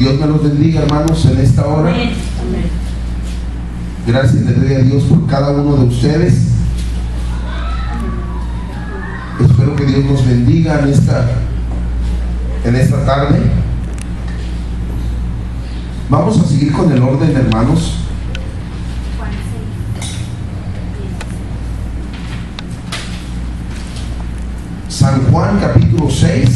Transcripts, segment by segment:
Dios me los bendiga, hermanos, en esta hora. Amén. Gracias le doy a Dios por cada uno de ustedes. Espero que Dios nos bendiga en esta tarde. Vamos a seguir con el orden, hermanos. San Juan capítulo 6.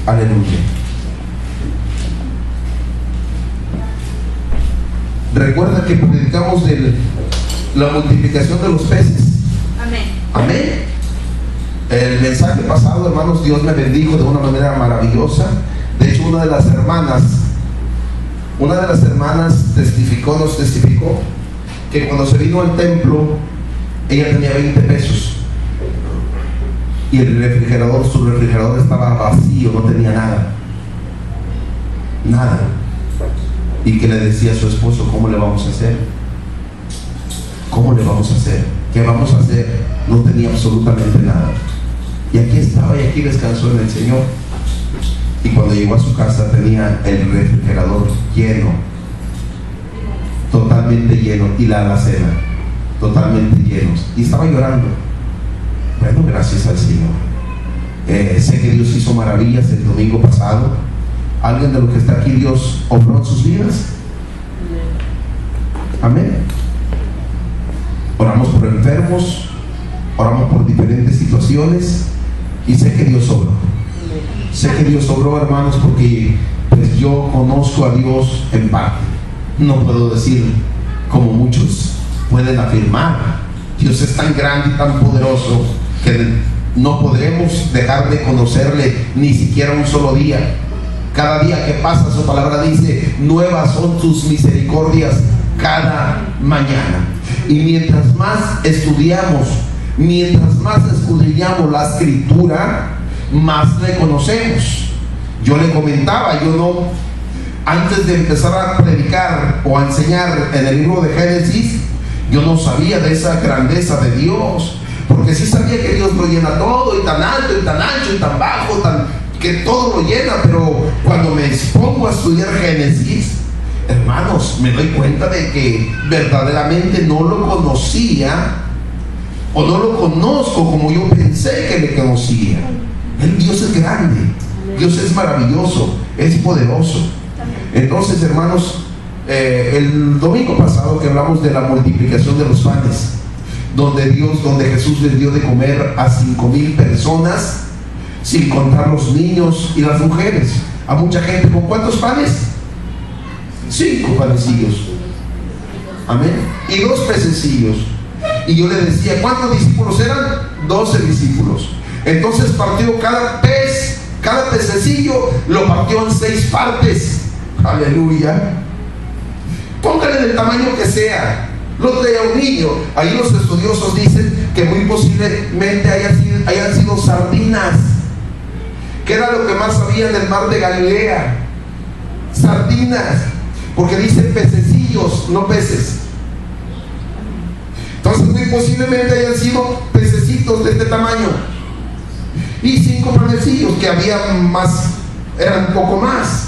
Aleluya. Recuerda que predicamos de la multiplicación de los peces. Amén. Amén. El mensaje pasado, hermanos, Dios me bendijo de una manera maravillosa. De hecho, una de las hermanas nos testificó que cuando se vino al templo, ella tenía 20 pesos y su refrigerador estaba vacío, no tenía nada, y que le decía a su esposo: ¿cómo le vamos a hacer? ¿Qué vamos a hacer? No tenía absolutamente nada, y aquí estaba, y aquí descansó en el Señor. Y cuando llegó a su casa tenía el refrigerador lleno, totalmente lleno, y la alacena totalmente llenos, y estaba llorando. Bueno, gracias al Señor. Sé que Dios hizo maravillas el domingo pasado. ¿Alguien de los que está aquí Dios obró en sus vidas? Amén. Oramos por enfermos, oramos por diferentes situaciones, y sé que Dios obró. Sé que Dios obró, hermanos, porque pues yo conozco a Dios en parte. No puedo decir como muchos pueden afirmar. Dios es tan grande y tan poderoso que no podremos dejar de conocerle ni siquiera un solo día. Cada día que pasa, su palabra dice: nuevas son tus misericordias cada mañana. Y mientras más estudiamos, mientras más escudriñamos la escritura, más le conocemos. Yo le comentaba, antes de empezar a predicar o a enseñar en el libro de Génesis, yo no sabía de esa grandeza de Dios, porque sí sabía que Dios lo llena todo, y tan alto, y tan ancho, y tan bajo, que todo lo llena. Pero cuando me expongo a estudiar Génesis, hermanos, me doy cuenta de que verdaderamente no lo conocía, o no lo conozco como yo pensé que le conocía. Dios es grande, Dios es maravilloso, es poderoso. Entonces, hermanos, el domingo pasado que hablamos de la multiplicación de los panes, donde Jesús les dio de comer a 5,000 personas, sin contar los niños y las mujeres, a mucha gente. ¿Con cuántos panes? 5 panecillos, amén, y 2 pececillos. Y yo le decía: ¿cuántos discípulos eran? 12 discípulos. Entonces partió cada pececillo, lo partió en 6 partes. Aleluya. Póngale del tamaño que sea, lo traía un niño. Ahí los estudiosos dicen que muy posiblemente hayan sido sardinas, que era lo que más había en el mar de Galilea. Sardinas, porque dicen pececillos, no peces. Entonces muy posiblemente hayan sido pececitos de este tamaño. Y 5 panecillos, que había más, eran un poco más.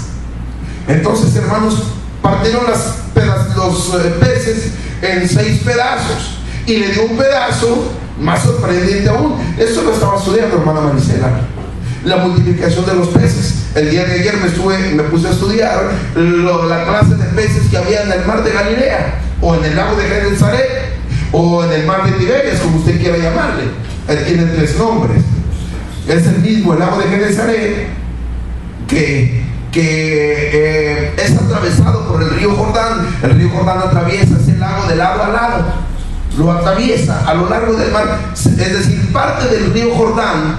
Entonces, hermanos, partieron los peces en 6 pedazos, y le dio un pedazo más sorprendente aún. Esto lo estaba estudiando, hermana Marisela, la multiplicación de los peces. El día de ayer me puse a estudiar la clase de peces que había en el mar de Galilea, o en el lago de Genesaret, o en el mar de Tiberias, como usted quiera llamarle. Tiene 3 nombres. Es el mismo, el lago de Genesaret, que es atravesado por el río Jordán. El río Jordán atraviesa ese lago de lado a lado, lo atraviesa a lo largo del mar. Es decir, parte del río Jordán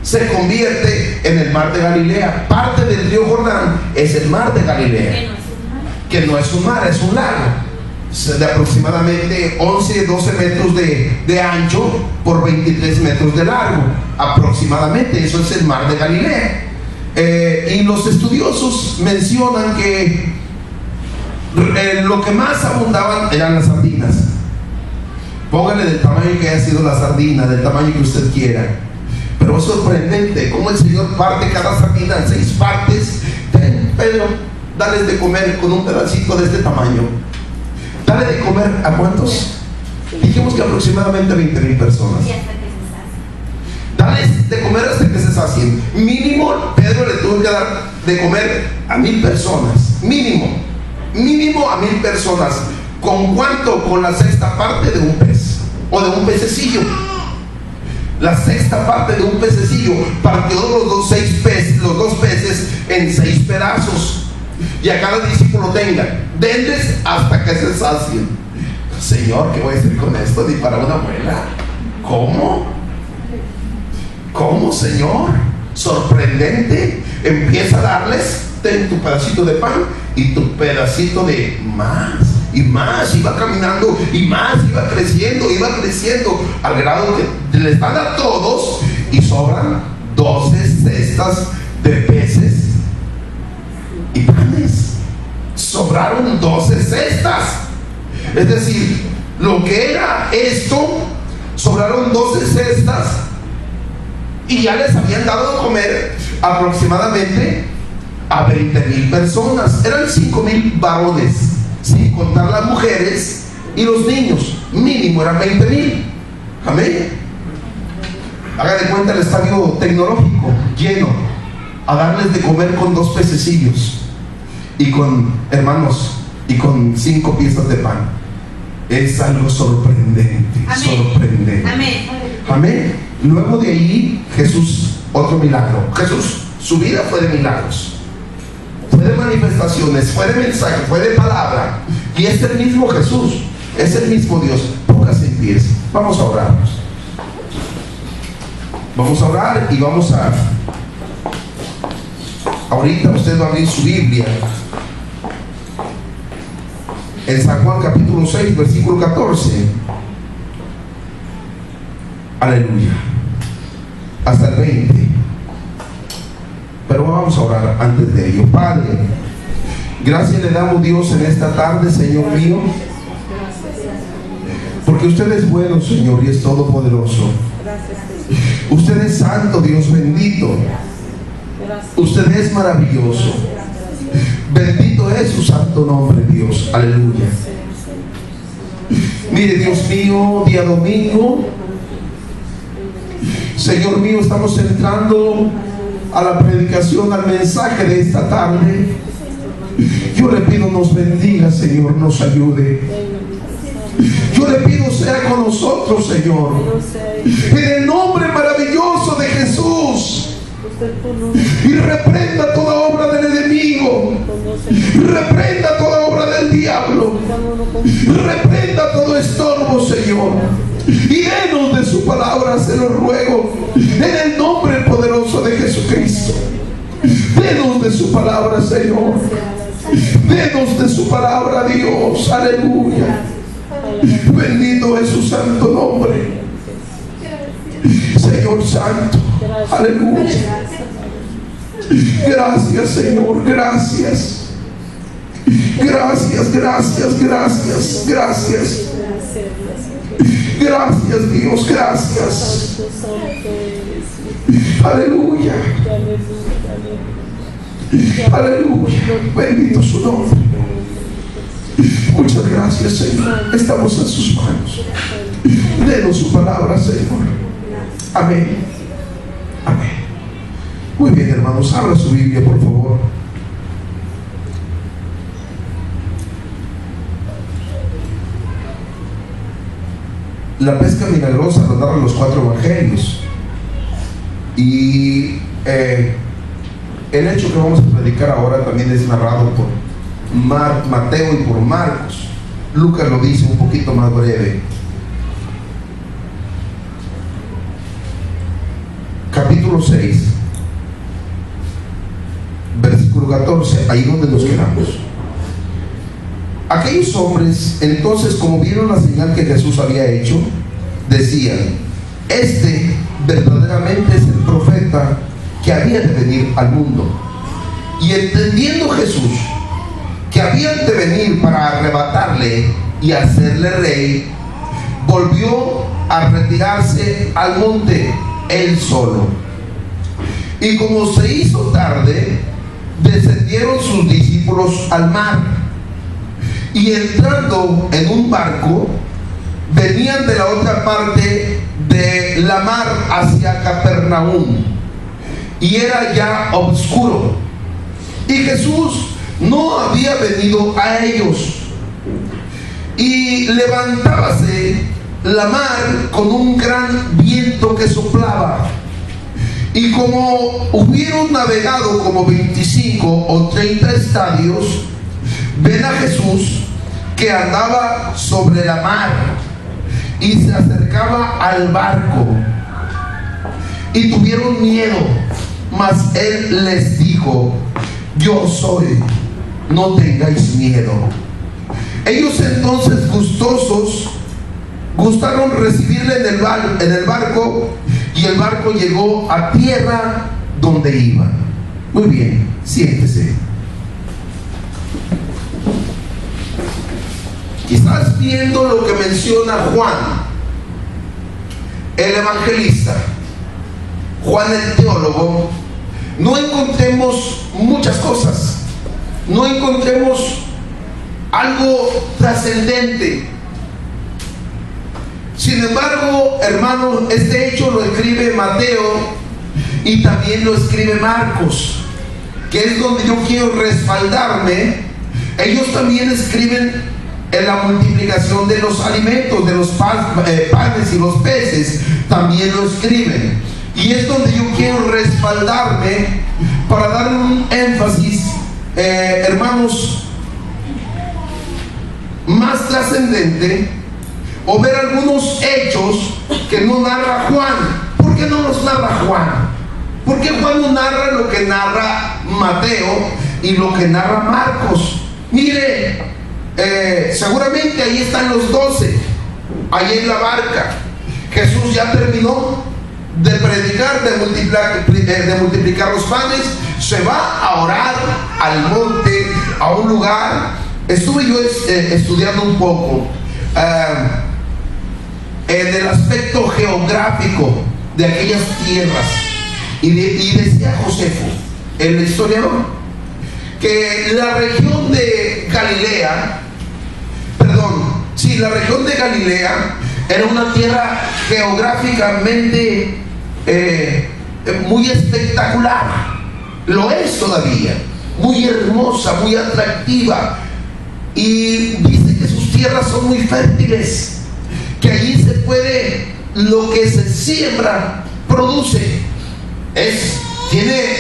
se convierte en el mar de Galilea. Parte del río Jordán es el mar de Galilea, que no es un mar, es un lago de aproximadamente 11-12 metros de ancho por 23 metros de largo aproximadamente. Eso es el mar de Galilea. Y los estudiosos mencionan que lo que más abundaban eran las sardinas. Póngale del tamaño que haya sido la sardina, del tamaño que usted quiera, pero es sorprendente cómo el Señor parte cada sardina en 6 partes. Ten, Pedro, dales de comer con un pedacito de este tamaño. Dale de comer ¿a cuántos? Dijimos que aproximadamente 20,000 personas. Dales de comer hasta que se sacien. Mínimo, Pedro le tuvo que dar de comer a 1,000 personas. Mínimo a 1,000 personas. ¿Con cuánto? Con la sexta parte de un pez o de un pececillo. La sexta parte de un pececillo. Partió los dos peces en 6 pedazos, y a cada discípulo tenga, denles hasta que se sacien. Señor, ¿qué voy a hacer con esto? Ni para una muela. ¿Cómo, Señor? Sorprendente. Empieza a darles, ten tu pedacito de pan y tu pedacito de más y más. Iba caminando y más, iba creciendo, al grado que les dan a todos y sobran 12 cestas de peces y panes. Sobraron 12 cestas. Es decir, lo que era esto, sobraron 12 cestas. Y ya les habían dado de comer aproximadamente a 20,000 personas. Eran 5,000 varones, sin contar las mujeres y los niños. Mínimo eran 20,000. Amén. Haga de cuenta el estadio tecnológico lleno, a darles de comer con 2 pececillos y con, hermanos, y con 5 piezas de pan. Es algo sorprendente. Sorprendente. Amén. Luego de ahí, Jesús, otro milagro. Jesús, su vida fue de milagros, fue de manifestaciones, fue de mensaje, fue de palabra. Y es el mismo Jesús, es el mismo Dios. Póngase en pies. Vamos a orar. Vamos a orar y vamos a... Ahorita usted va a abrir su Biblia en San Juan capítulo 6, versículo 14. Aleluya. Hasta el 20. Pero vamos a orar antes de ello. Padre, gracias le damos, Dios, en esta tarde, Señor mío, porque usted es bueno, Señor, y es todopoderoso. Usted es santo, Dios bendito. Usted es maravilloso. Bendito es su santo nombre, Dios. Aleluya. Mire, Dios mío, día domingo, Señor mío, estamos entrando a la predicación, al mensaje de esta tarde. Yo le pido nos bendiga, Señor, nos ayude. Yo le pido sea con nosotros, Señor, en el nombre maravilloso de Jesús. Y reprenda toda obra del enemigo, reprenda toda obra del diablo, reprenda todo estorbo, Señor, y denos de su palabra, se lo ruego, en el nombre poderoso de Jesucristo. Denos de su palabra, Señor, denos de su palabra, Dios. Aleluya. Bendito es su santo nombre, Señor santo. Aleluya. Gracias, Señor, gracias. Gracias. Gracias, Dios, gracias. Aleluya. Aleluya. Bendito su nombre. Muchas gracias, Señor. Estamos en sus manos. Denos su palabra, Señor. Amén. Amén. Muy bien, hermanos, abra su Biblia, por favor. La pesca milagrosa la narran los 4 evangelios. Y el hecho que vamos a predicar ahora también es narrado por Mateo y por Marcos. Lucas lo dice un poquito más breve. Capítulo 6, versículo 14, ahí donde nos quedamos. Aquellos hombres entonces, como vieron la señal que Jesús había hecho, decían: este verdaderamente es el profeta que había de venir al mundo. Y entendiendo Jesús que habían de venir para arrebatarle y hacerle rey, volvió a retirarse al monte él solo. Y como se hizo tarde, descendieron sus discípulos al mar, y entrando en un barco, venían de la otra parte de la mar hacia Capernaum, y era ya oscuro, y Jesús no había venido a ellos. Y levantábase la mar con un gran viento que soplaba, y como hubieron navegado como 25 o 30 estadios, ven a Jesús que andaba sobre la mar y se acercaba al barco, y tuvieron miedo. Mas él les dijo: yo soy, no tengáis miedo. Ellos entonces gustaron recibirle en el barco, y el barco llegó a tierra donde iban. Muy bien, siéntese. Quizás viendo lo que menciona Juan, el evangelista, Juan el teólogo, no encontremos muchas cosas, no encontremos algo trascendente. Sin embargo, hermanos, este hecho lo escribe Mateo y también lo escribe Marcos, que es donde yo quiero respaldarme. Ellos también escriben en la multiplicación de los alimentos, de los panes y los peces, también lo escriben. Y es donde yo quiero respaldarme para dar un énfasis, hermanos, más trascendente, o ver algunos hechos que no narra Juan. ¿Por qué no los narra Juan? ¿Por qué Juan no narra lo que narra Mateo y lo que narra Marcos? Mire, seguramente ahí están los 12, ahí en la barca. Jesús ya terminó de predicar, de multiplicar los panes, se va a orar al monte, a un lugar. Estuve yo estudiando un poco en el aspecto geográfico de aquellas tierras, y decía Josefo, el historiador, que la región de Galilea, la región de Galilea era una tierra geográficamente muy espectacular. Lo es todavía, muy hermosa, muy atractiva, y dice que sus tierras son muy fértiles, que allí se puede, lo que se siembra produce. Tiene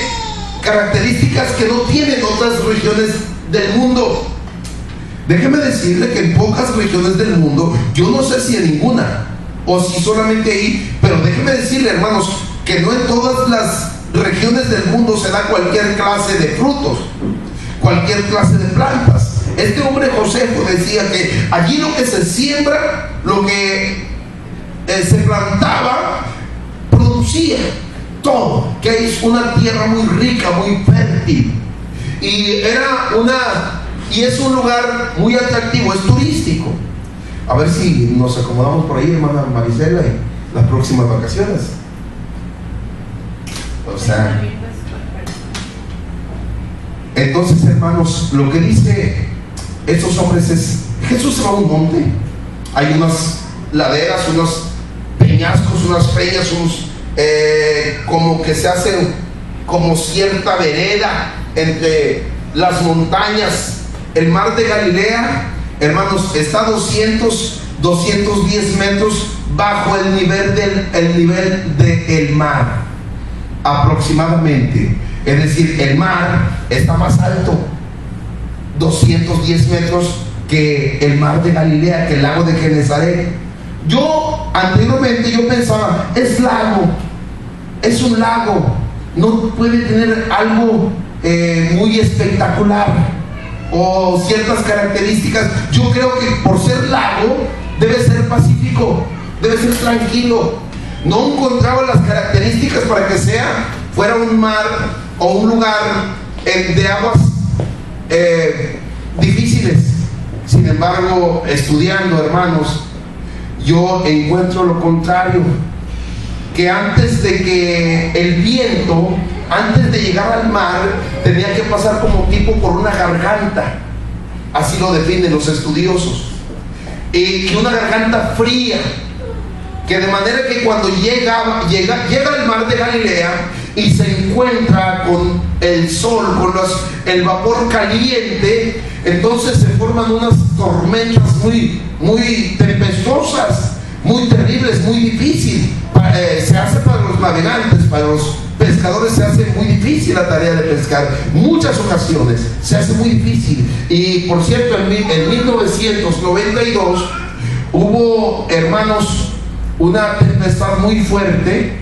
características que no tienen otras regiones del mundo. Déjeme decirle que en pocas regiones del mundo, yo no sé si en ninguna o si solamente ahí, pero déjeme decirle, hermanos, que no en todas las regiones del mundo se da cualquier clase de frutos, cualquier clase de plantas. Este hombre Josefo decía que allí lo que se siembra, lo que se plantaba, producía todo, que es una tierra muy rica, muy fértil, y es un lugar muy atractivo, es turístico. A ver si nos acomodamos por ahí, hermana Marisela, en las próximas vacaciones. O sea, entonces, hermanos, lo que dice estos hombres es: Jesús se va a un monte, hay unas laderas, unos peñascos, unas peñas, como que se hacen como cierta vereda entre las montañas. El mar de Galilea, hermanos, está 210 metros bajo el nivel del mar, aproximadamente. Es decir, el mar está más alto, 210 metros, que el mar de Galilea, que el lago de Genesaret. Anteriormente yo pensaba, es un lago, no puede tener algo muy espectacular o ciertas características. Yo creo que por ser lago debe ser pacífico, debe ser tranquilo. No encontraba las características para que fuera un mar o un lugar de aguas difíciles. Sin embargo, estudiando, hermanos, yo encuentro lo contrario, que antes de que el viento antes de llegar al mar tenía que pasar como tipo por una garganta, así lo definen los estudiosos, y una garganta fría, que de manera que cuando llega al mar de Galilea y se encuentra con el sol, con el vapor caliente, entonces se forman unas tormentas muy tempestuosas, muy terribles, muy difíciles. Se hace para los navegantes, para los pescadores se hace muy difícil la tarea de pescar. Muchas ocasiones se hace muy difícil. Y por cierto, en 1992 hubo, hermanos, una tempestad muy fuerte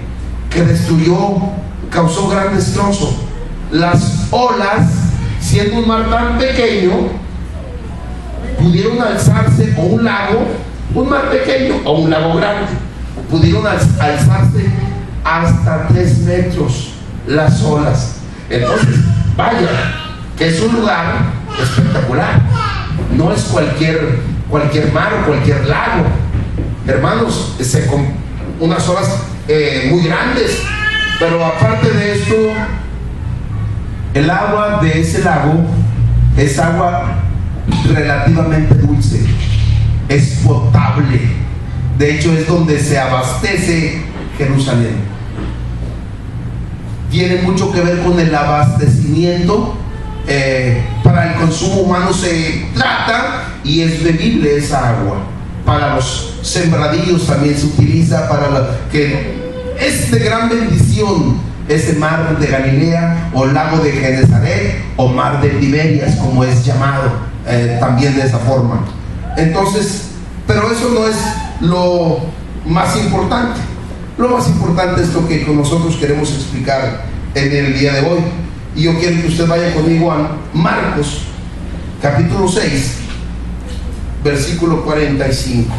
que causó gran destrozo. Las olas, siendo un mar tan pequeño, pudieron alzarse, o un mar pequeño o un lago grande, pudieron alzarse hasta 3 metros las olas. Entonces, vaya, que es un lugar espectacular. No es cualquier mar o cualquier lago. Hermanos, con unas olas muy grandes. Pero aparte de esto, el agua de ese lago es agua relativamente dulce, es potable. De hecho, es donde se abastece Jerusalén. Tiene mucho que ver con el abastecimiento. Para el consumo humano se trata y es bebible esa agua. Para los sembradíos también se utiliza, que es de gran bendición ese mar de Galilea, o lago de Genesaret, o mar de Tiberias, como es llamado también de esa forma. Entonces, pero eso no es lo más importante. Lo más importante es lo que nosotros queremos explicar en el día de hoy. Y yo quiero que usted vaya conmigo a Marcos capítulo 6, versículo 45.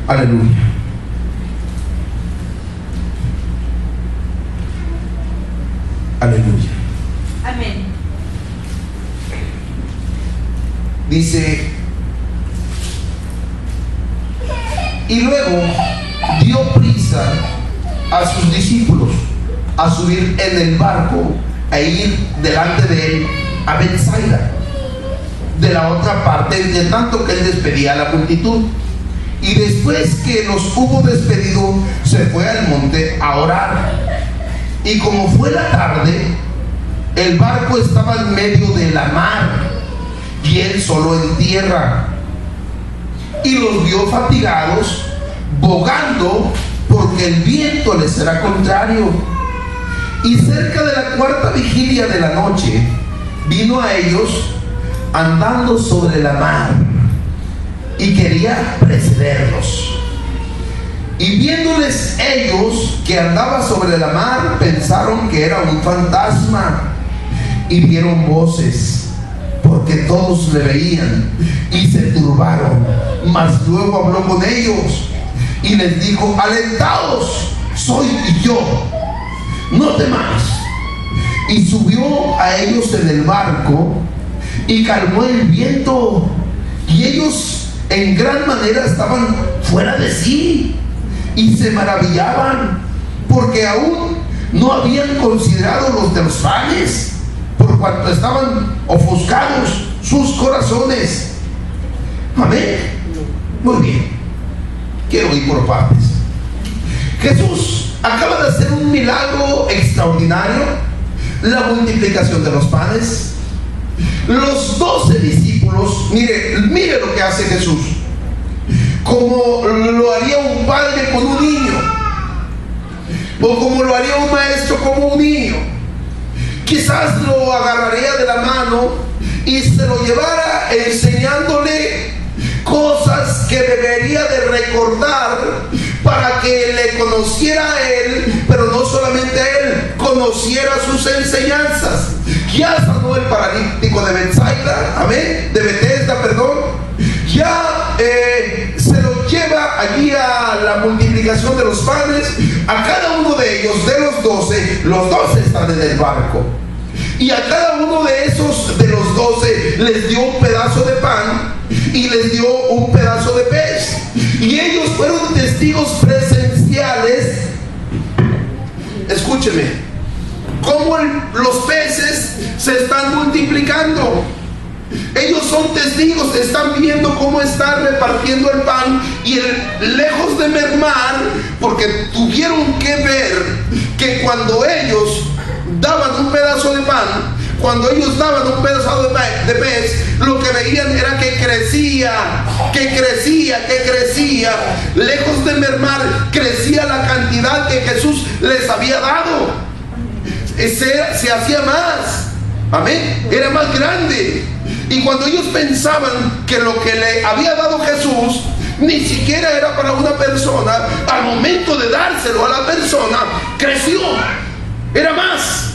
Aleluya. Aleluya. Amén. Dice: y luego dio prisa a sus discípulos a subir en el barco e ir delante de él a Betsaida, de la otra parte, de tanto que él despedía a la multitud. Y después que los hubo despedido, se fue al monte a orar. Y como fue la tarde, el barco estaba en medio de la mar y él solo en tierra. Y los vio fatigados, bogando, porque el viento les era contrario. Y cerca de la 4ª vigilia de la noche, vino a ellos andando sobre la mar y quería precederlos. Y viéndoles ellos que andaba sobre la mar, pensaron que era un fantasma, y dieron voces, porque todos le veían, y se turbaron. Mas luego habló con ellos y les dijo: alentaos, soy yo, no temáis. Y subió a ellos en el barco y calmó el viento, y ellos en gran manera estaban fuera de sí y se maravillaban, porque aún no habían considerado los de los panes, por cuanto estaban ofuscados sus corazones. Amén. Muy bien, quiero ir por partes. Jesús acaba de hacer un milagro extraordinario, la multiplicación de los panes. Los 12 discípulos, mire lo que hace Jesús, como lo haría un padre con un niño, o como lo haría un maestro con un niño. Quizás lo agarraría de la mano y se lo llevara enseñándole cosas que debería de recordar para que le conociera a él, pero no solamente a él, conociera sus enseñanzas. Ya sanó el paralítico de Betsaida, amén, de Betesda, perdón. Ya se lo lleva allí a la multiplicación de los panes, a cada uno de ellos, de los 12 están en el barco. Y a cada uno de esos, de los 12, les dio un pedazo de pan y les dio un pedazo de pez. Y ellos fueron testigos presenciales. Escúcheme, cómo los peces se están multiplicando. Ellos son testigos, están viendo cómo está repartiendo el pan y lejos de mermar, porque tuvieron que ver que cuando ellos daban un pedazo de pan, cuando ellos daban un pedazo de pez, lo que veían era que crecía, lejos de mermar, crecía la cantidad que Jesús les había dado. Se hacía más, amén, era más grande. Y cuando ellos pensaban que lo que le había dado Jesús ni siquiera era para una persona, al momento de dárselo a la persona, creció, era más.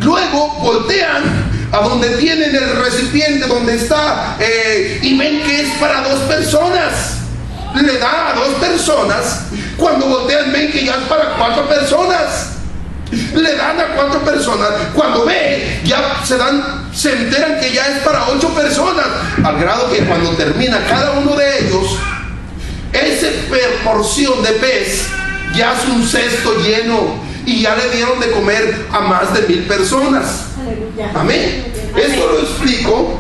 Luego voltean a donde tienen el recipiente, donde está, y ven que es para 2 personas. Le da a 2 personas. Cuando voltean ven que ya es para 4 personas. Le dan a 4 personas. Cuando ven, ya se enteran que ya es para 8 personas. Al grado que cuando termina cada uno de ellos, esa porción de pez ya es un cesto lleno. Y ya le dieron de comer a más de 1000 personas. Amén. Esto lo explico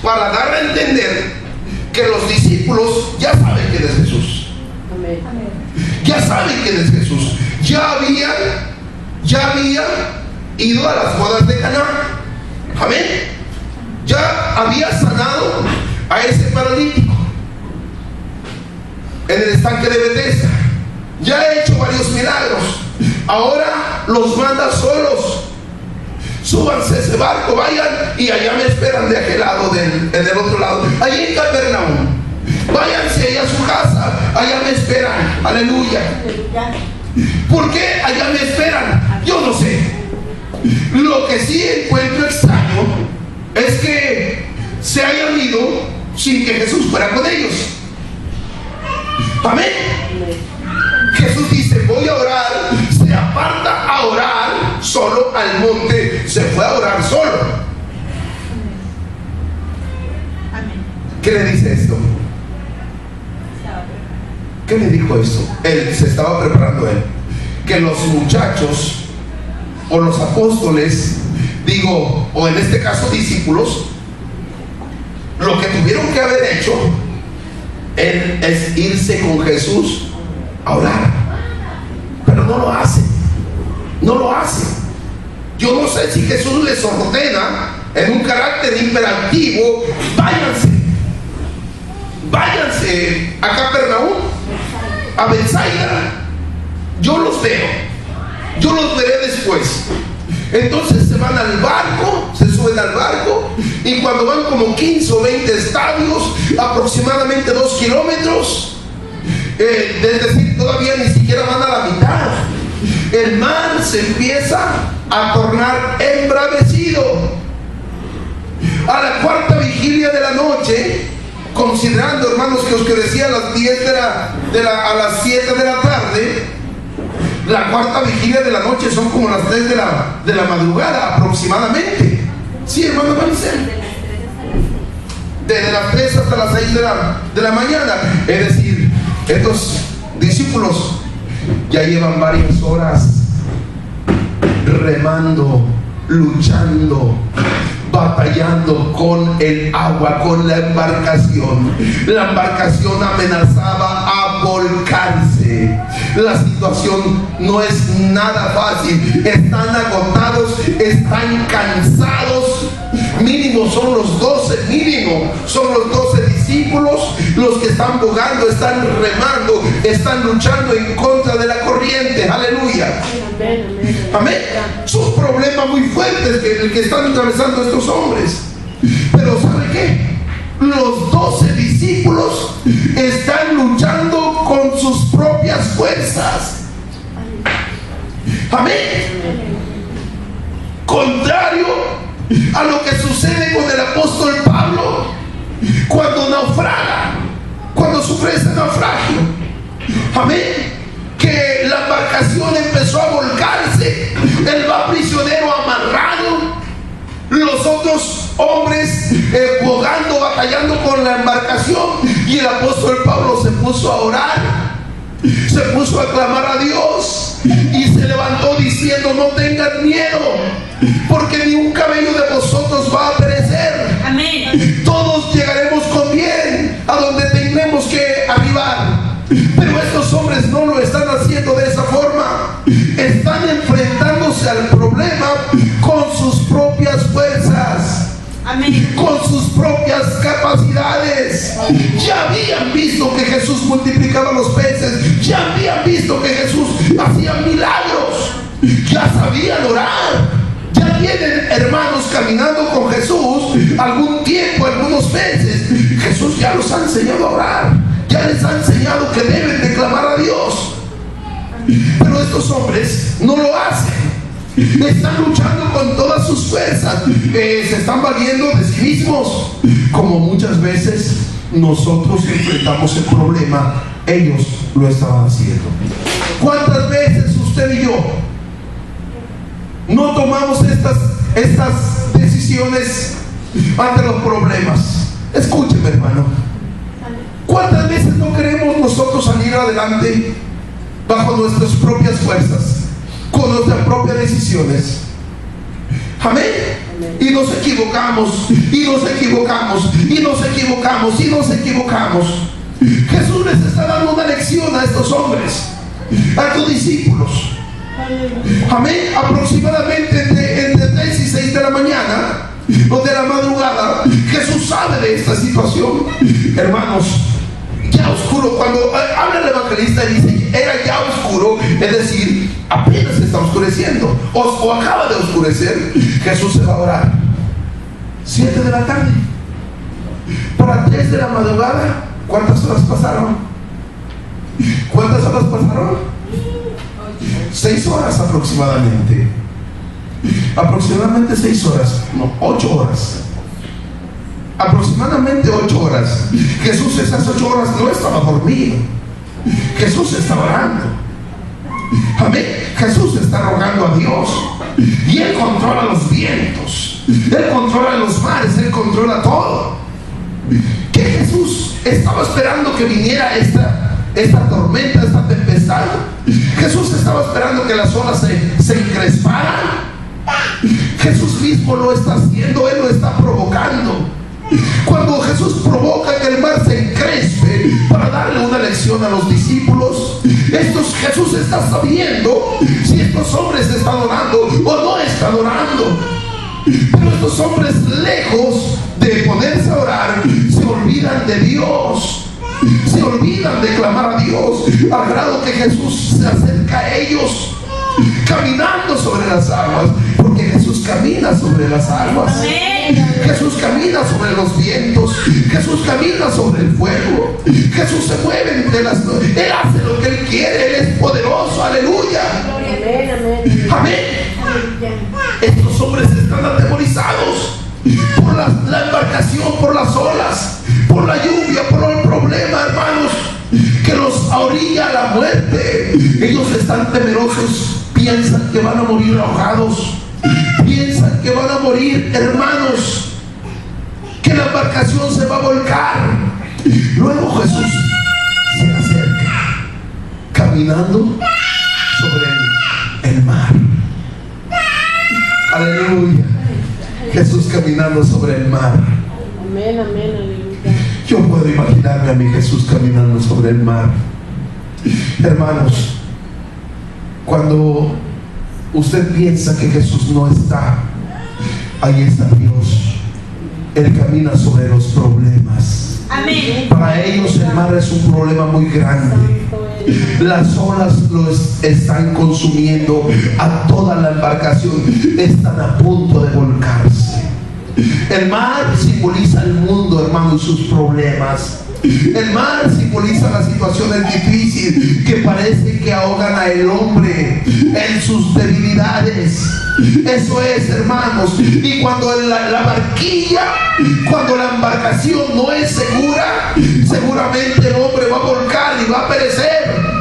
para dar a entender que los discípulos ya saben quién es Jesús. Ya saben quién es Jesús. Ya había ido a las bodas de Caná. Amén. Ya había sanado a ese paralítico en el estanque de Betesda. Ya ha hecho varios milagros. Ahora los manda solos. Súbanse a ese barco, vayan y allá me esperan de aquel lado, en el otro lado, allí en Capernaum. Váyanse allá a su casa, allá me esperan. Aleluya. ¿Por qué allá me esperan? Yo no sé. Lo que sí encuentro extraño es que se hayan ido sin que Jesús fuera con ellos. Amén. Jesús dice: voy a orar. Se aparta a orar solo al monte. Se fue a orar solo. ¿Qué le dice esto? ¿Qué le dijo esto? Él se estaba preparando él. Que los muchachos o los apóstoles, digo, o en este caso discípulos, lo que tuvieron que haber hecho es irse con Jesús a orar. Pero no lo hacen. No lo hacen. Yo no sé si Jesús les ordena en un carácter imperativo: váyanse a Capernaum, a Betsaida. Yo los veré después. Entonces se van al barco, se suben al barco, y cuando van como 15 o 20 estadios, aproximadamente 2 kilómetros, es decir, todavía ni siquiera van a la mitad, el mar se empieza a tornar embravecido. A la 4ª vigilia de la noche, considerando, hermanos, que oscurecía a las 10 a las 7 de la tarde, la 4ª vigilia de la noche son como las 3 de la madrugada aproximadamente. Sí, hermano Maricel. Desde las 3 hasta las 6 de la mañana. Es decir, estos discípulos ya llevan varias horas remando, luchando, batallando con el agua, con la embarcación. La embarcación amenazaba a volcarse. La situación no es nada fácil. Están agotados, están cansados. Mínimo son los 12, discípulos los que están bogando, están remando, están luchando en contra de la corriente. Aleluya. Amén. Es un problema muy fuerte el que están atravesando estos hombres. Pero ¿sabe qué? Los 12 discípulos están luchando con sus propias fuerzas. Amén. Contrario a lo que sucede con el apóstol Pablo cuando naufraga, cuando su sufre ese naufragio. Amén. Que la embarcación empezó a volcarse. Él va prisionero amarrado. Los otros hombres bogando, batallando con la embarcación. Y el apóstol Pablo se puso a orar, se puso a clamar a Dios y se levantó diciendo: no tengan miedo, porque ni un cabello de vosotros va a perecer. Amén. Todos llegaremos con bien a donde tenemos que arribar. Pero estos hombres no lo están haciendo de esa forma. Están enfrentándose al problema con sus propias fuerzas. Amén. Con sus propias capacidades. Ya habían visto que Jesús multiplicaba los peces. Ya habían visto que Jesús hacía milagros. Ya sabían orar. Ya tienen hermanos caminando con Jesús algún tiempo, algunos meses. Jesús ya los ha enseñado a orar. Ya les ha enseñado que deben de clamar a Dios. Pero estos hombres no lo hacen. Están luchando con todas sus fuerzas. Se están valiendo de sí mismos. Como muchas veces nosotros enfrentamos el problema, ellos lo estaban haciendo. ¿Cuántas veces usted y yo no tomamos estas decisiones ante los problemas? Escúcheme, hermano. ¿Cuántas veces no queremos nosotros salir adelante bajo nuestras propias fuerzas, con nuestras propias decisiones? Amén. Y nos equivocamos, y nos equivocamos, y nos equivocamos, y nos equivocamos. Jesús les está dando una lección a estos hombres, a tus discípulos. Amén. Aproximadamente entre 3 y 6 de la mañana o de la madrugada, Jesús sabe de esta situación. Hermanos, ya oscuro, cuando habla el evangelista y dice era ya oscuro, es decir, apenas está oscureciendo o acaba de oscurecer. Jesús se va a orar. 7 de la tarde para 3 de la madrugada. ¿Cuántas horas pasaron? ¿Cuántas horas pasaron? 6 horas aproximadamente. Aproximadamente 6 horas, no, 8 horas. Aproximadamente 8 horas. Jesús esas 8 horas no estaba dormido. Jesús estaba orando. Amén. Jesús está rogando a Dios. Y Él controla los vientos. Él controla los mares. Él controla todo. Que Jesús estaba esperando que viniera esta tormenta, esta tempestad. Jesús estaba esperando que las olas se encresparan. Jesús mismo lo está haciendo. Él lo está provocando. Cuando Jesús provoca que el mar se encrespe para darle una lección a los discípulos, Jesús está sabiendo si estos hombres están orando o no están orando. Pero estos hombres, lejos de ponerse a orar, se olvidan de Dios. Se olvidan de clamar a Dios, al grado que Jesús se acerca a ellos caminando sobre las aguas, porque Jesús camina sobre las aguas. Jesús camina sobre los vientos. Jesús camina sobre el fuego. Jesús se mueve entre las nubes. Él hace lo que Él quiere. Él es poderoso. Aleluya. Amén. Estos hombres están atemorizados por la embarcación, por las olas, por la lluvia, por el problema, hermanos, que los orilla a la muerte. Ellos están temerosos. Piensan que van a morir ahogados. Piensan que van a morir, hermanos, que la embarcación se va a volcar. Luego Jesús se acerca caminando sobre el mar. Aleluya. Jesús caminando sobre el mar. Amén, amén, aleluya. Yo puedo imaginarme a mi Jesús caminando sobre el mar. Hermanos, cuando usted piensa que Jesús no está, ahí está Dios. Él camina sobre los problemas. Amén. Para ellos el mar es un problema muy grande. Las olas están consumiendo a toda la embarcación. Están a punto de volcarse. El mar simboliza el mundo, hermano, y sus problemas. El mar simboliza las situaciones difíciles que parece que ahogan al hombre en sus debilidades. Eso es, hermanos. Y cuando la barquilla, cuando la embarcación no es segura, seguramente el hombre va a volcar y va a perecer.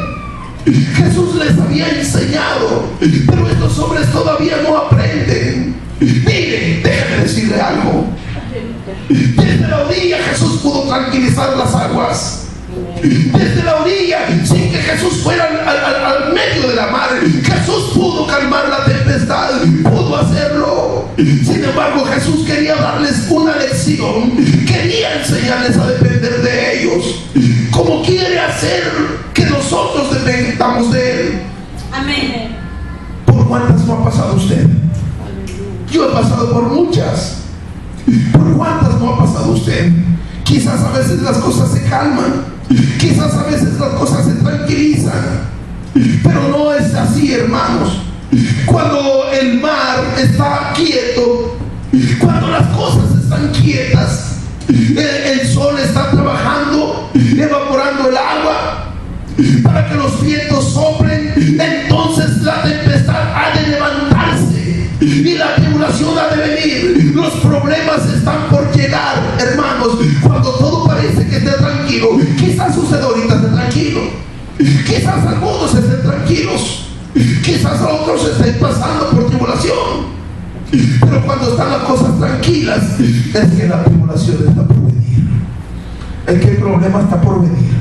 Jesús les había enseñado, pero estos hombres todavía no aprenden. Miren, déjenme decirle algo. Desde la orilla Jesús pudo tranquilizar las aguas. Desde la orilla, sin que Jesús fuera al medio de la mar, Jesús pudo calmar la tempestad, pudo hacerlo. Sin embargo, Jesús quería darles una lección, quería enseñarles a depender de ellos, como quiere hacer que nosotros dependamos de Él. Amén. ¿Por cuántas no ha pasado usted? Yo he pasado por muchas. ¿Por cuántas no ha pasado usted? Quizás a veces las cosas se calman, quizás a veces las cosas se tranquilizan, pero no es así, hermanos. Cuando el mar está quieto, cuando las cosas están quietas, el sol está trabajando, evaporando el agua para que los vientos soplen, entonces la tempestad ha de levantarse y la tribulación ha de venir. Los problemas están por llegar, hermanos. Cuando todo parece que esté tranquilo, quizás usted ahorita esté tranquilo, quizás algunos estén tranquilos, quizás otros estén pasando por tribulación, pero cuando están las cosas tranquilas, es que la tribulación está por venir, es que el problema está por venir.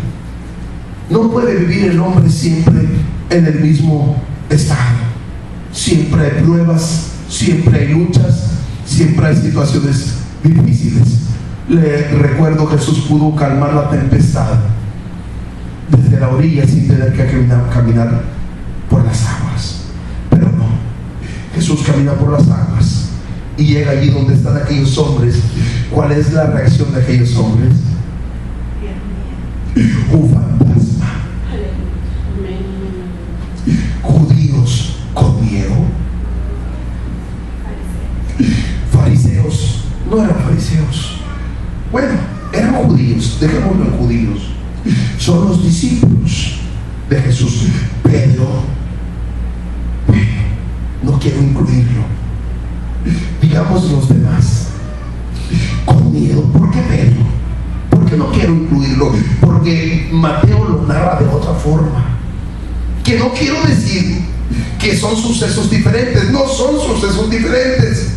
No puede vivir el hombre siempre en el mismo estado. Siempre hay pruebas, siempre hay luchas, siempre hay situaciones difíciles. Le recuerdo, Jesús pudo calmar la tempestad desde la orilla sin tener que caminar por las aguas. Pero no, Jesús camina por las aguas y llega allí donde están aquellos hombres. ¿Cuál es la reacción de aquellos hombres? Un fantasma. Judíos con miedo. Fariseos no eran fariseos. Bueno, eran judíos, dejémoslo en judíos. Son los discípulos de Jesús. Pedro, no quiero incluirlo. Digamos los demás, con miedo. ¿Por qué Pedro? ¿Por qué no quiero incluirlo? Porque Mateo lo narra de otra forma. Que no quiero decir que son sucesos diferentes. No son sucesos diferentes,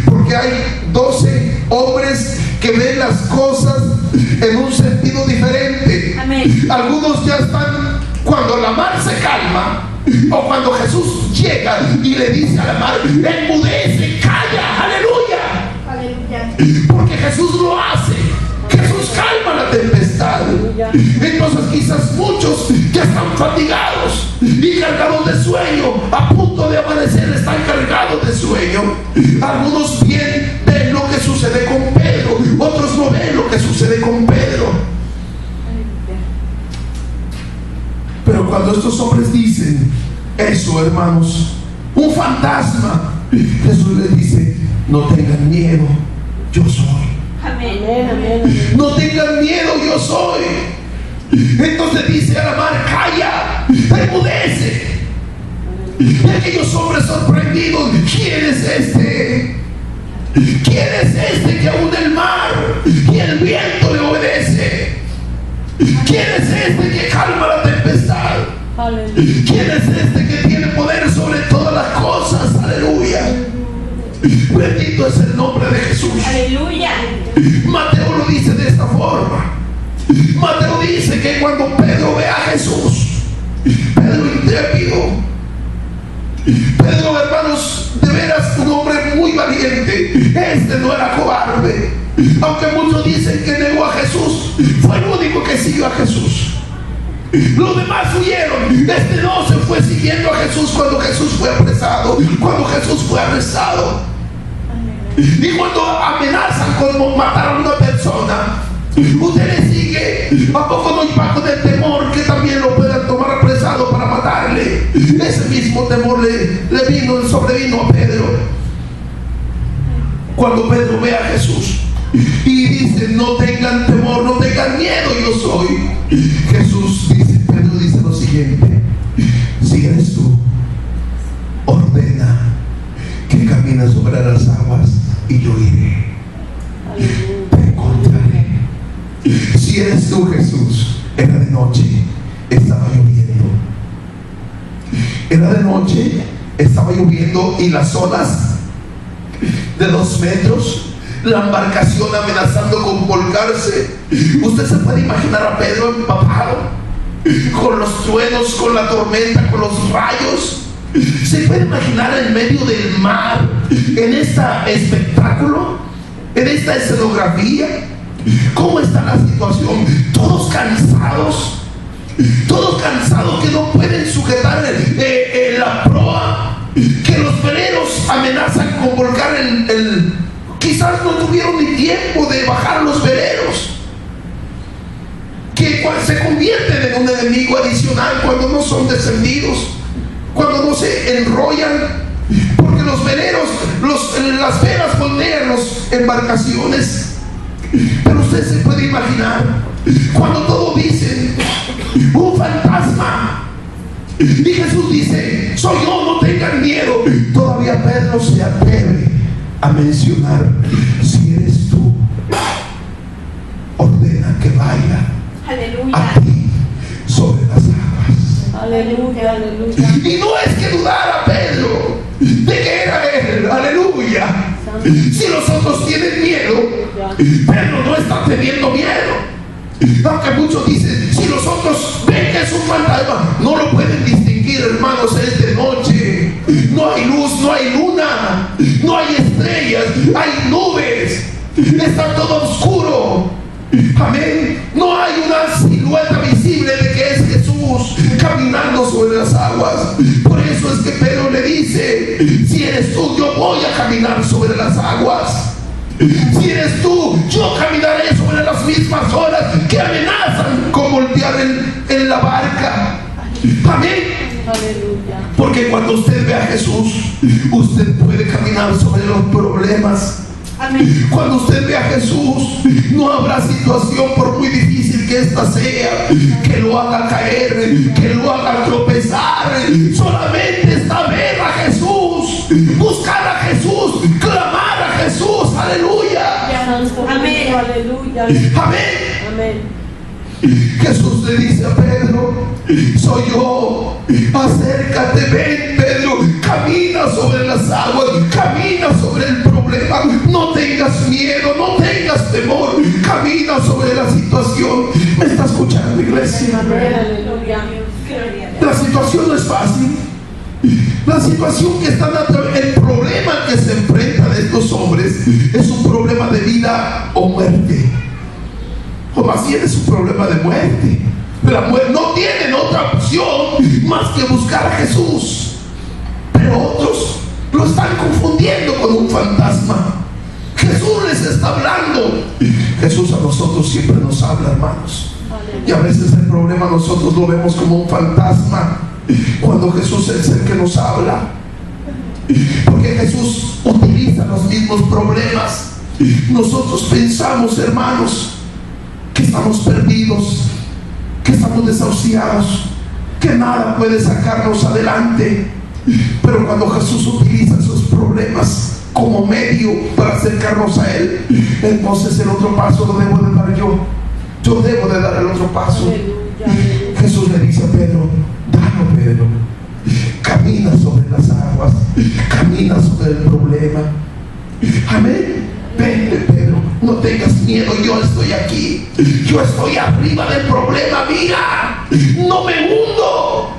porque hay 12 hombres que ven las cosas en un sentido diferente. Amén. Algunos ya están cuando la mar se calma, o cuando Jesús llega y le dice a la mar: enmudece, calla, aleluya. Aleluya. Porque Jesús lo hace. Jesús calma la tempestad. Entonces quizás muchos ya están fatigados y cargados de sueño, a punto de amanecer, están cargados de sueño. Algunos bien ven lo que sucede con Pedro, otros no ven lo que sucede con Pedro. Pero cuando estos hombres dicen eso, hermanos, un fantasma, Jesús les dice: no tengan miedo, yo soy. Amén, amén, amén. No tengan miedo, yo soy. Entonces dice a la mar: calla, enmudece. Y aquellos hombres sorprendidos: ¿quién es este? ¿Quién es este que aún el mar y el viento le obedece? ¿Quién es este que calma la tempestad? Aleluya. ¿Quién es este que tiene poder sobre todas las cosas? Aleluya. Bendito es el nombre de Jesús. Aleluya. Mateo lo dice de esta forma. Mateo dice que cuando Pedro ve a Jesús, Pedro intrépido, Pedro, hermanos, de veras un hombre muy valiente, este no era cobarde. Aunque muchos dicen que negó a Jesús, fue el único que siguió a Jesús. Los demás huyeron. Este no se fue siguiendo a Jesús cuando Jesús fue apresado, cuando Jesús fue arrestado. Y cuando amenazan con matar a una persona, usted le sigue. ¿A poco no iba con el temor que también lo puedan tomar apresado para matarle? Ese mismo temor le sobrevino a Pedro. Cuando Pedro ve a Jesús y dice: no tengan temor, no tengan miedo, yo soy. Jesús dice, Pedro dice lo siguiente: si eres tú, sobre las aguas y yo iré. Te encontraré. Si eres tú, Jesús. Era de noche, estaba lloviendo. Era de noche, estaba lloviendo y las olas de 2 metros, la embarcación amenazando con volcarse. Usted se puede imaginar a Pedro empapado, con los truenos, con la tormenta, con los rayos. Se puede imaginar en medio del mar, en este espectáculo, en esta escenografía, cómo está la situación. Todos cansados que no pueden sujetar la proa, que los veleros amenazan con volcar quizás no tuvieron ni tiempo de bajar los veleros, que se convierten en un enemigo adicional cuando no son descendidos, cuando no se enrollan, porque los veleros, las velas voltean las embarcaciones. Pero usted se puede imaginar cuando todos dicen un fantasma y Jesús dice: soy yo, no tengan miedo. Todavía Pedro se atreve a mencionar: si eres tú, ordena que vaya a ti sobre las aguas. Aleluya, aleluya. Y no es que dudara Pedro de que era él. Aleluya. Si los otros tienen miedo, Pedro no está teniendo miedo. Aunque muchos dicen: si los otros ven que es un fantasma, no lo pueden distinguir, hermanos. Es de noche, no hay luz, no hay luna, no hay estrellas, hay nubes, está todo oscuro. Amén. No hay una silueta visible de que es Jesús caminando sobre las aguas. Por eso es que Pedro le dice: si eres tú, yo voy a caminar sobre las aguas. Si eres tú, yo caminaré sobre las mismas olas que amenazan con voltear en la barca. Amén. Aleluya. Porque cuando usted ve a Jesús, usted puede caminar sobre los problemas. Amén. Cuando usted ve a Jesús, no habrá situación, por muy difícil que ésta sea, que lo haga caer, que lo haga tropezar. Solamente está ver a Jesús, buscar a Jesús, clamar a Jesús. Aleluya. Amén. Aleluya. Amén. Amén. Jesús le dice a Pedro: soy yo, acércate, ven Pedro, camina sobre las aguas, camina sobre el problema, no tengas miedo, no tengas temor, camina sobre la situación. ¿Me está escuchando, iglesia? Amén. Aleluya. La situación no es fácil. La situación que están el problema que se enfrentan estos hombres es un problema de vida o muerte. O más bien es un problema de muerte. La muerte no tienen otra opción más que buscar a Jesús. Pero otros lo están confundiendo con un fantasma. Jesús les está hablando. Jesús a nosotros siempre nos habla, hermanos. Y a veces el problema nosotros lo vemos como un fantasma, cuando Jesús es el que nos habla. Porque Jesús utiliza los mismos problemas. Nosotros pensamos, hermanos, que estamos perdidos, que estamos desahuciados, que nada puede sacarnos adelante. Pero cuando Jesús utiliza esos problemas como medio para acercarnos a Él, entonces el otro paso lo debo de dar yo. Yo debo de dar el otro paso. Jesús le dice a Pedro: dalo, Pedro, camina sobre las aguas, camina sobre el problema. Amén. Vente, Pedro, no tengas miedo, yo estoy aquí, yo estoy arriba del problema, mira, no me hundo.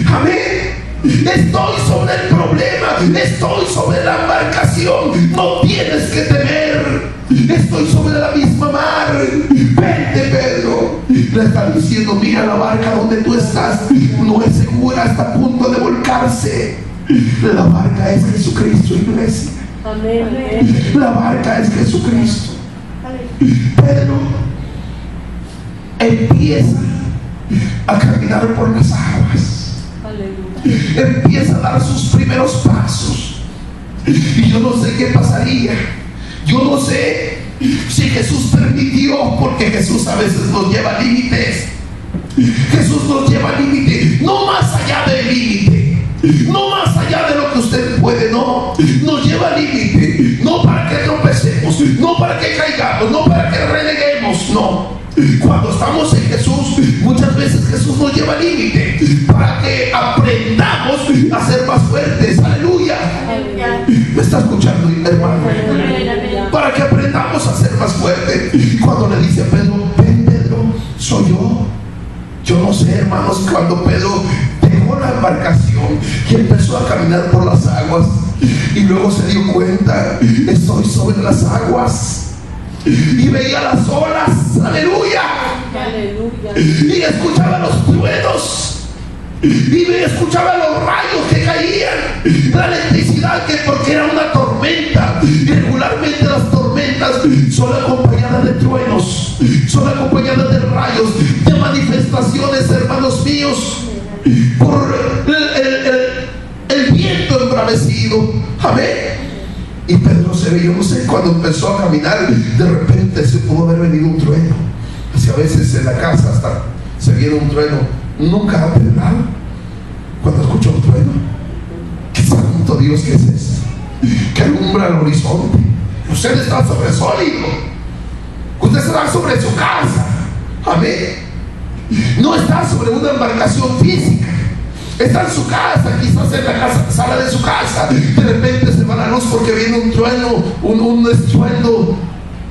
Amén. Estoy sobre el problema, estoy sobre la embarcación, no tienes que temer, estoy sobre la misma mar. Vente, Pedro. Le está diciendo: mira, la barca donde tú estás no es segura, está a punto de volcarse. La barca es Jesucristo, iglesia. Amén. La barca es Jesucristo. Pedro empieza a caminar por las aguas. Aleluya. Empieza a dar sus primeros pasos. Y yo no sé qué pasaría. Yo no sé si Jesús permitió, porque Jesús a veces nos lleva límites. Jesús nos lleva límites, no más allá del límite, no más allá de lo que usted puede, no, nos lleva límite. Cuando estamos en Jesús, muchas veces Jesús nos lleva al límite para que aprendamos a ser más fuertes. Aleluya. ¿Me está escuchando, hermano? Para que aprendamos a ser más fuertes. Cuando le dice a Pedro, ven Pedro, soy yo. Yo no sé, hermanos, cuando Pedro dejó la embarcación y empezó a caminar por las aguas, y luego se dio cuenta, estoy sobre las aguas, y veía las olas, aleluya, y escuchaba los truenos, y escuchaba los rayos que caían, la electricidad, porque era una tormenta. Y regularmente las tormentas son acompañadas de truenos, son acompañadas de rayos, de manifestaciones, hermanos míos, por el viento embravecido. Amén. Y Pedro se ve, yo no sé, cuando empezó a caminar, de repente se pudo haber venido un trueno. Así a veces en la casa hasta se viene un trueno. Nunca ha pedrado cuando escucha un trueno. ¿Qué santo Dios que es eso? Que alumbra el horizonte. Usted está sobre sólido. Usted está sobre su casa. Amén. No está sobre una embarcación física. Está en su casa, quizás en la sala de su casa. De repente se va la luz porque viene un trueno, un estruendo,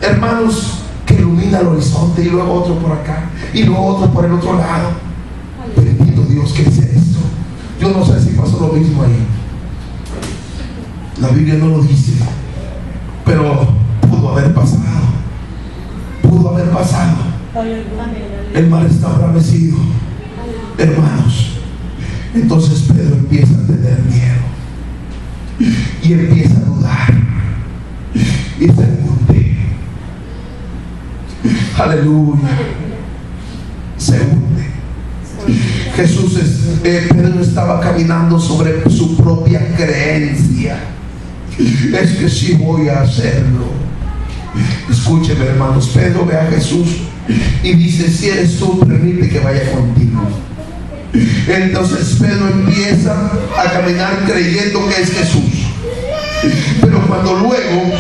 hermanos, que ilumina el horizonte, y luego otro por acá, y luego otro por el otro lado. Bendito Dios, ¿qué es esto? Yo no sé si pasó lo mismo ahí. La Biblia no lo dice, pero pudo haber pasado. Pudo haber pasado. El mar está embravecido, hermanos. Entonces Pedro empieza a tener miedo y empieza a dudar y se hunde. Aleluya. Se hunde. Pedro estaba caminando sobre su propia creencia. Es que sí voy a hacerlo. Escúcheme, hermanos. Pedro ve a Jesús y dice, si eres tú, permite que vaya contigo. Entonces Pedro empieza a caminar creyendo que es Jesús, pero cuando luego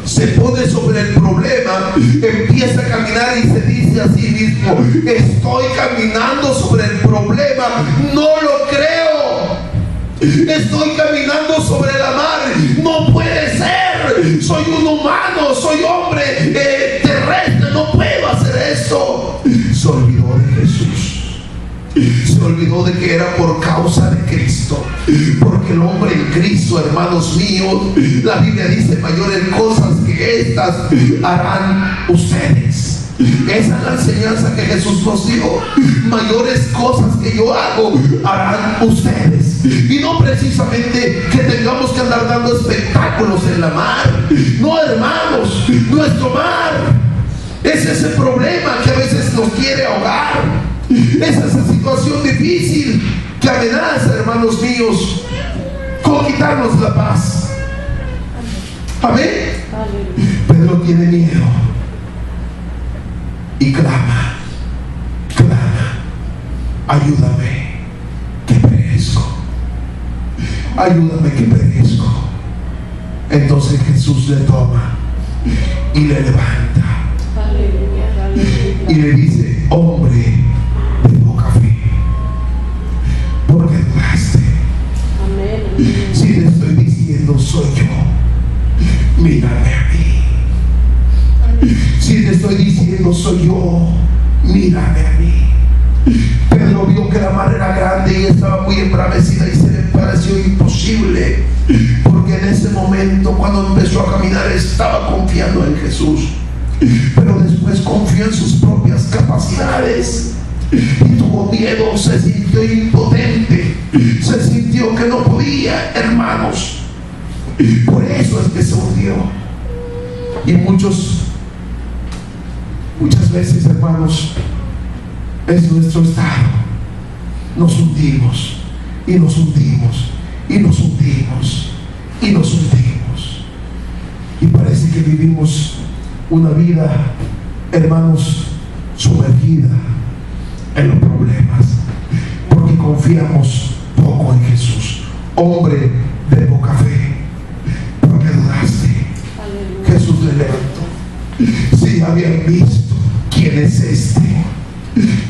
se pone sobre el problema, empieza a caminar y se dice a sí mismo, estoy caminando sobre el problema, no lo creo. Estoy caminando sobre la mar, no puede ser. Soy un humano, soy hombre terrestre, no puedo hacer esto. Se olvidó de Jesús. Se olvidó de que era por causa de Cristo. Porque el hombre en Cristo, hermanos míos, la Biblia dice, mayores cosas que estas harán ustedes. Esa es la enseñanza que Jesús nos dio. Mayores cosas que yo hago harán ustedes. Y no precisamente que tengamos que andar dando espectáculos en la mar. No, hermanos, nuestro mar es ese problema que a veces nos quiere ahogar. Es esa situación difícil que amenaza, hermanos míos, con quitarnos la paz. Amén. Pedro tiene miedo y clama, ayúdame que perezco, ayúdame que perezco. Entonces Jesús le toma y le levanta y le dice, hombre de poca fe, ¿por qué dudaste? Si le estoy diciendo soy yo, mírame a mí. Si le estoy diciendo soy yo, mírame a mí. Pedro vio que la mar era grande y estaba muy embravecida y se le pareció imposible, porque en ese momento, cuando empezó a caminar, estaba confiando en Jesús, pero después confió en sus propias capacidades y tuvo miedo, se sintió impotente, se sintió que no podía, hermanos. Por eso es que se hundió. Y muchas veces, hermanos, es nuestro estado. Nos hundimos y nos hundimos y nos hundimos y nos hundimos, y parece que vivimos una vida, hermanos, sumergida en los problemas, porque confiamos poco en Jesús. Hombre de poca fe, ¿por qué dudaste? Jesús le levantó. Si habían visto quién ¿quién es este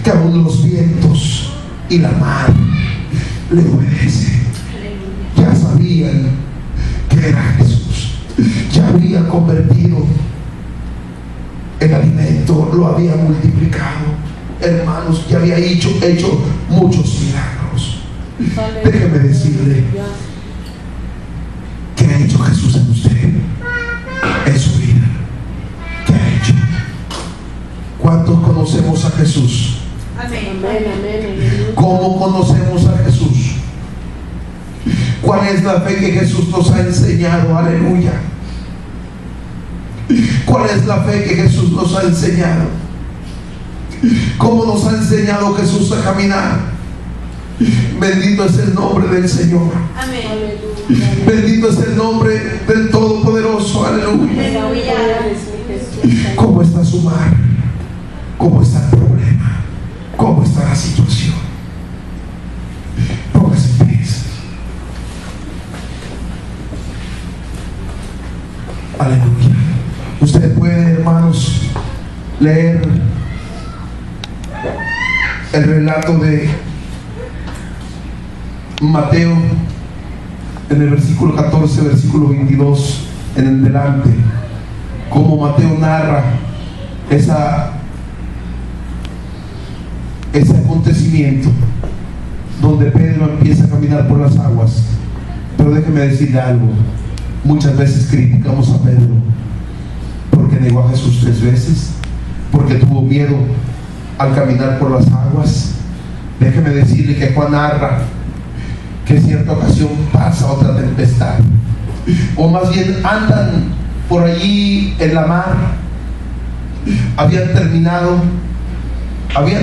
que aún los vientos y la mar le obedecen? Ya sabían que era Jesús, ya había convertido el alimento, lo había multiplicado, hermanos, ya había hecho muchos milagros. Déjeme decirle, ¿qué ha hecho Jesús en usted, en su vida? ¿Qué ha hecho? ¿Cuántos conocemos a Jesús? Amén, amén. ¿Cómo conocemos a Jesús? ¿Cuál es la fe que Jesús nos ha enseñado? Aleluya. ¿Cuál es la fe que Jesús nos ha enseñado? ¿Cómo nos ha enseñado Jesús a caminar? Bendito es el nombre del Señor. Amén. Bendito es el nombre del Todopoderoso. Aleluya. ¿Cómo está su mar? ¿Cómo está el problema? ¿Cómo está la situación? Póngase en pie. Aleluya. Usted puede, hermanos, leer el relato de Mateo en el versículo 14, versículo 22 en adelante, como Mateo narra ese acontecimiento donde Pedro empieza a caminar por las aguas. Pero déjeme decirle algo: muchas veces criticamos a Pedro porque negó a Jesús 3 veces, porque tuvo miedo al caminar por las aguas. Déjeme decirle que Juan narra que en cierta ocasión pasa otra tempestad, o más bien andan por allí en la mar. Habían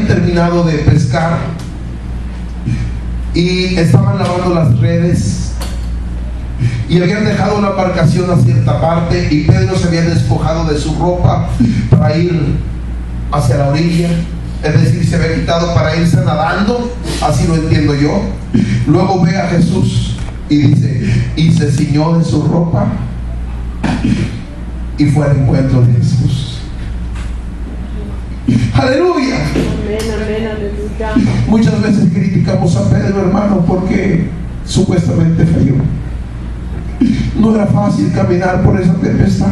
terminado de pescar y estaban lavando las redes y habían dejado la embarcación a cierta parte, y Pedro se había despojado de su ropa para ir hacia la orilla, es decir, se había quitado para irse nadando, así lo entiendo yo. Luego ve a Jesús y dice, y se ciñó de su ropa y fue al encuentro de Jesús. Aleluya. Amén, aleluya. Muchas veces criticamos a Pedro, hermano, porque supuestamente falló. No era fácil caminar por esa tempestad.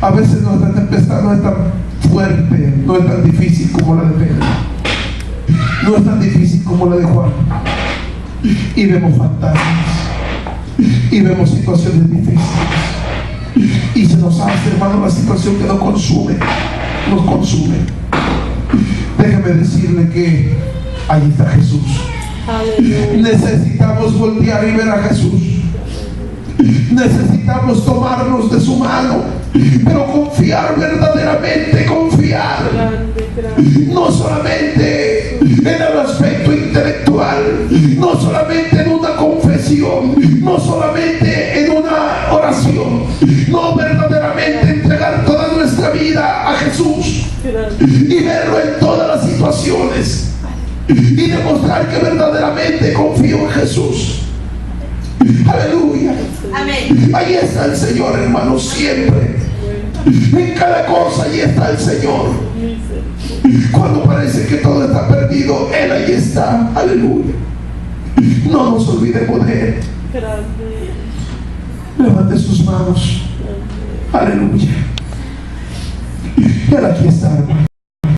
A veces nuestra tempestad no es tan fuerte, no es tan difícil como la de Pedro, no es tan difícil como la de Juan. Y vemos fantasmas, y vemos situaciones difíciles, y se nos hace, hermano, la situación que nos consume. Déjeme decirle que ahí está Jesús. Aleluya. Necesitamos voltear y ver a Jesús. Necesitamos tomarnos de su mano, pero confiar verdaderamente, confiar. No solamente en el aspecto intelectual, no solamente en una confesión, no solamente en una oración, no, verdaderamente entregar toda nuestra vida a Jesús y verlo en todas las situaciones y demostrar que verdaderamente confío en Jesús. Aleluya. Amén. Ahí está el Señor, hermano, siempre. En cada cosa ahí está el Señor. Cuando parece que todo está perdido, Él ahí está. Aleluya. No nos olvidemos de Él. Levante sus manos. Aleluya. Él aquí está, hermano.